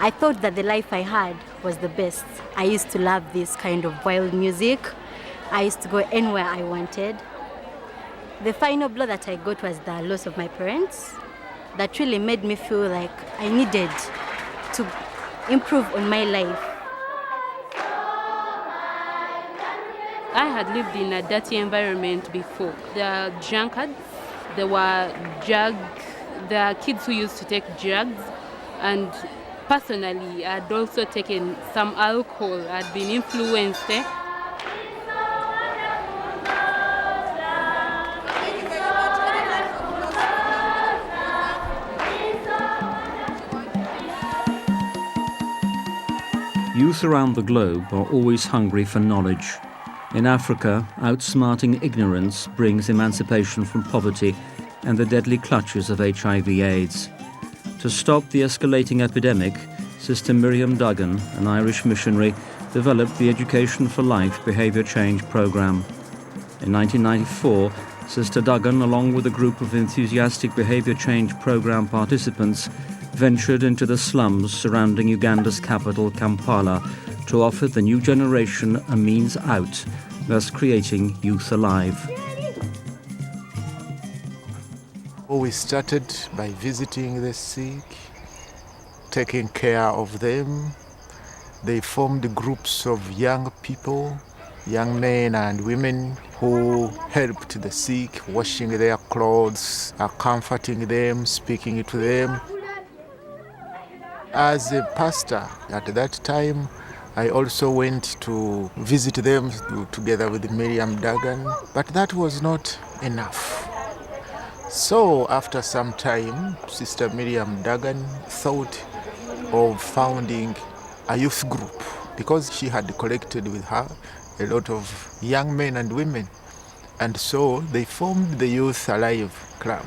I thought that the life I had was the best. I used to love this kind of wild music. I used to go anywhere I wanted. The final blow that I got was the loss of my parents. That really made me feel like I needed to improve on my life. I had lived in a dirty environment before. There are drunkards, there were kids who used to take drugs, and personally, I'd also taken some alcohol. I'd been influenced. Youth around the globe are always hungry for knowledge. In Africa, outsmarting ignorance brings emancipation from poverty and the deadly clutches of HIV/AIDS. To stop the escalating epidemic, Sister Miriam Duggan, an Irish missionary, developed the Education for Life behaviour change programme. In 1994, Sister Duggan, along with a group of enthusiastic behaviour change programme participants, ventured into the slums surrounding Uganda's capital, Kampala, to offer the new generation a means out, thus creating Youth Alive. We started by visiting the sick, taking care of them. They formed groups of young people, young men and women who helped the sick, washing their clothes, comforting them, speaking to them. As a pastor at that time, I also went to visit them together with Miriam Duggan, but that was not enough. So after some time, Sister Miriam Duggan thought of founding a youth group because she had collected with her a lot of young men and women. And so they formed the Youth Alive Club.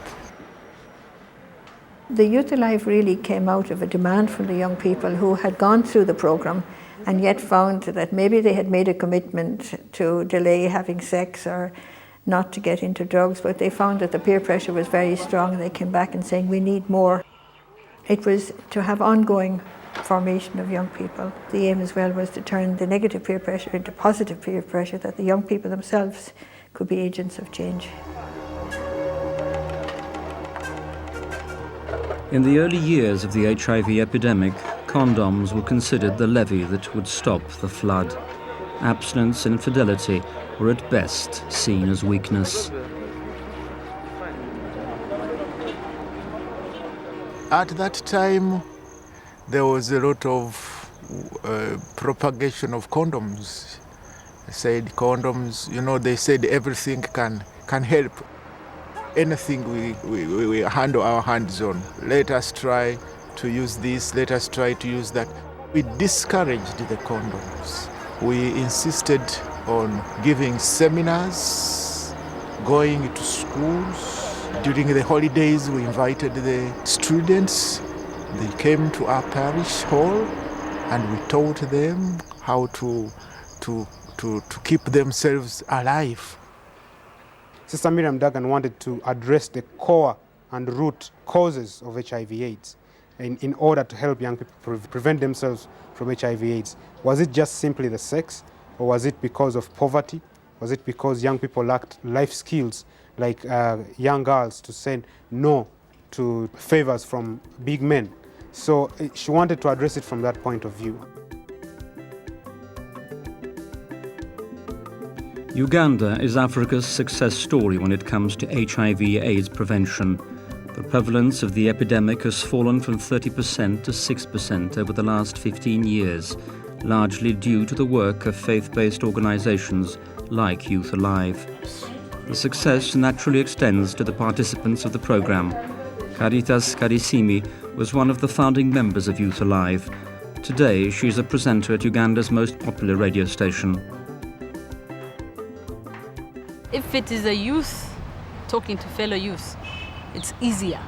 The Youth Alive really came out of a demand from the young people who had gone through the program and yet found that maybe they had made a commitment to delay having sex or not to get into drugs, but they found that the peer pressure was very strong and they came back and saying, we need more. It was to have ongoing formation of young people. The aim as well was to turn the negative peer pressure into positive peer pressure, that the young people themselves could be agents of change. In the early years of the HIV epidemic, condoms were considered the levee that would stop the flood. Abstinence and Fidelity were at best seen as weakness. At that time, there was a lot of propagation of condoms. They said condoms, they said everything can help. Anything we handle our hands on. Let us try to use this, let us try to use that. We discouraged the condoms. We insisted on giving seminars, going to schools. During the holidays, we invited the students. They came to our parish hall and we taught them how to keep themselves alive. Sister Miriam Duggan wanted to address the core and root causes of HIV/AIDS in order to help young people prevent themselves from HIV/AIDS. Was it just simply the sex, or was it because of poverty? Was it because young people lacked life skills, like young girls, to say no to favors from big men? So she wanted to address it from that point of view. Uganda is Africa's success story when it comes to HIV/AIDS prevention. The prevalence of the epidemic has fallen from 30% to 6% over the last 15 years, largely due to the work of faith-based organizations like Youth Alive. The success naturally extends to the participants of the program. Caritas Carissimi was one of the founding members of Youth Alive. Today, she is a presenter at Uganda's most popular radio station. If it is a youth talking to fellow youth, it's easier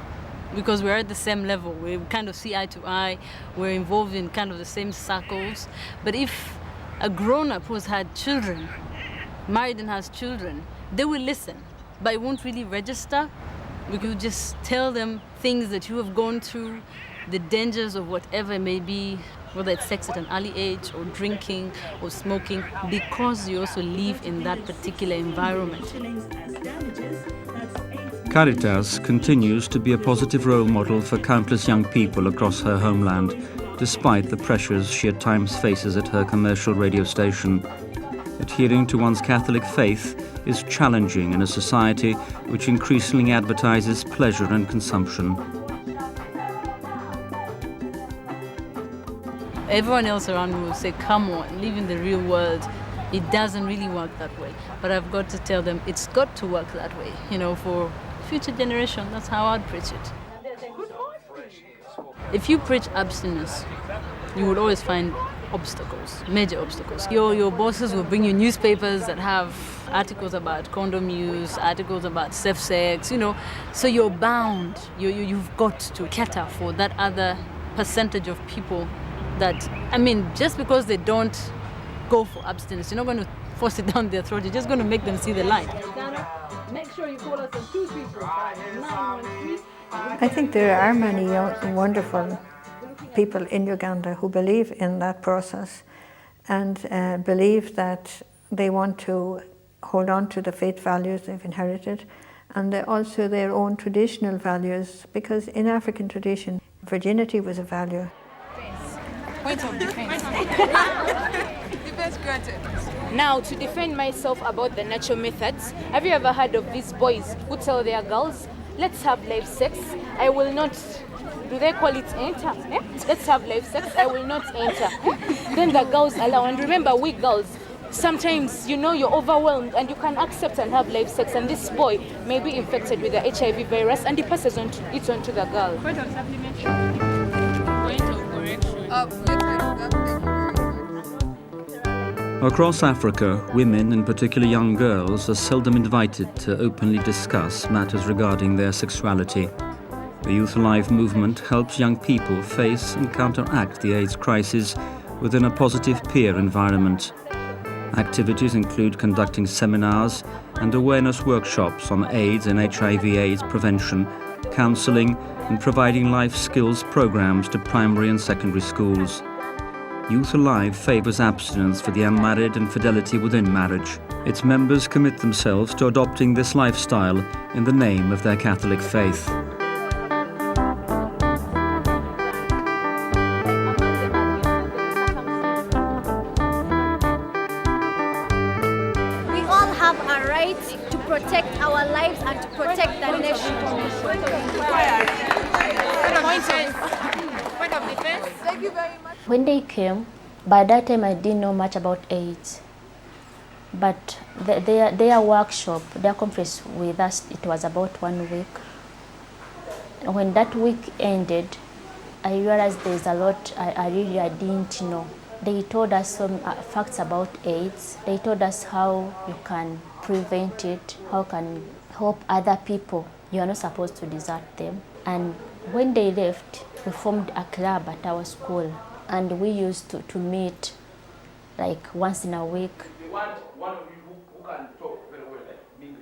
because we're at the same level. We kind of see eye to eye. We're involved in kind of the same circles. But if a grown-up who's had children, married and has children, they will listen, but it won't really register. We could just tell them things that you have gone through, the dangers of whatever it may be, whether it's sex at an early age or drinking or smoking, because you also live in that particular environment. Caritas continues to be a positive role model for countless young people across her homeland, despite the pressures she at times faces at her commercial radio station. Adhering to one's Catholic faith is challenging in a society which increasingly advertises pleasure and consumption. Everyone else around me will say, come on, live in the real world. It doesn't really work that way. But I've got to tell them it's got to work that way, for future generation. That's how I'd preach it. If you preach abstinence, you would always find obstacles, major obstacles. Your bosses will bring you newspapers that have articles about condom use, articles about safe sex, so you're bound. You've got to cater for that other percentage of people that, just because they don't go for abstinence, you're not going to force it down their throat, you're just going to make them see the light. Make sure you call us on 234-913. I think there are many wonderful people in Uganda who believe in that process and believe that they want to hold on to the faith values they've inherited, and also their own traditional values, because in African tradition, virginity was a value. Point of defense. Defense granted. Now, to defend myself about the natural methods, have you ever heard of these boys who tell their girls, let's have live sex, I will not, do they call it enter? Eh? Let's have live sex, I will not enter. Then the girls allow, and remember, we girls, sometimes, you're overwhelmed and you can accept and have live sex, and this boy may be infected with the HIV virus and he passes it on to the girl. Point of supplementary. Point of correction. Across Africa, women, in particular young girls, are seldom invited to openly discuss matters regarding their sexuality. The Youth Alive movement helps young people face and counteract the AIDS crisis within a positive peer environment. Activities include conducting seminars and awareness workshops on AIDS and HIV/AIDS prevention, counselling, and providing life skills programs to primary and secondary schools. Youth Alive favours abstinence for the unmarried and fidelity within marriage. Its members commit themselves to adopting this lifestyle in the name of their Catholic faith. We all have a right to protect our lives and to protect the nation. Point of defense. Thank you very much. When they came, by that time I didn't know much about AIDS. But their workshop, their conference with us, it was about 1 week. When that week ended, I realized there's a lot I didn't know. They told us some facts about AIDS. They told us how you can prevent it, how you can help other people. You're not supposed to desert them. And when they left, we formed a club at our school, and we used to meet like once in a week.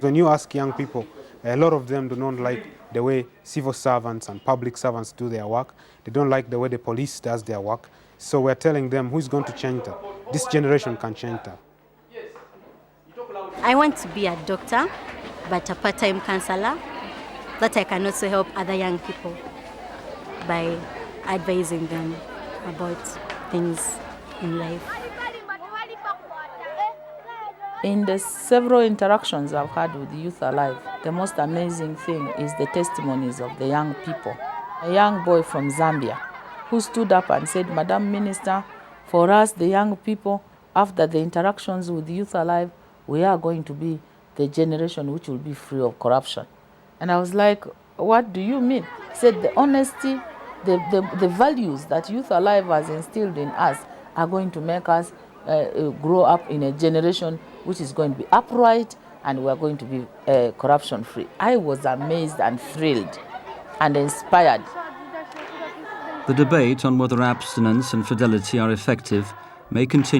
When you ask young people, a lot of them do not like the way civil servants and public servants do their work. They don't like the way the police does their work. So we're telling them, who's going to change that? This generation can change that. I want to be a doctor, but a part-time counselor, that I can also help other young people by advising them about things in life. In the several interactions I've had with Youth Alive, the most amazing thing is the testimonies of the young people. A young boy from Zambia who stood up and said, Madam Minister, for us, the young people, after the interactions with Youth Alive, we are going to be the generation which will be free of corruption. And I was like, what do you mean? He said, the honesty, the values that Youth Alive has instilled in us are going to make us grow up in a generation which is going to be upright, and we are going to be corruption-free. I was amazed and thrilled and inspired. The debate on whether abstinence and fidelity are effective may continue.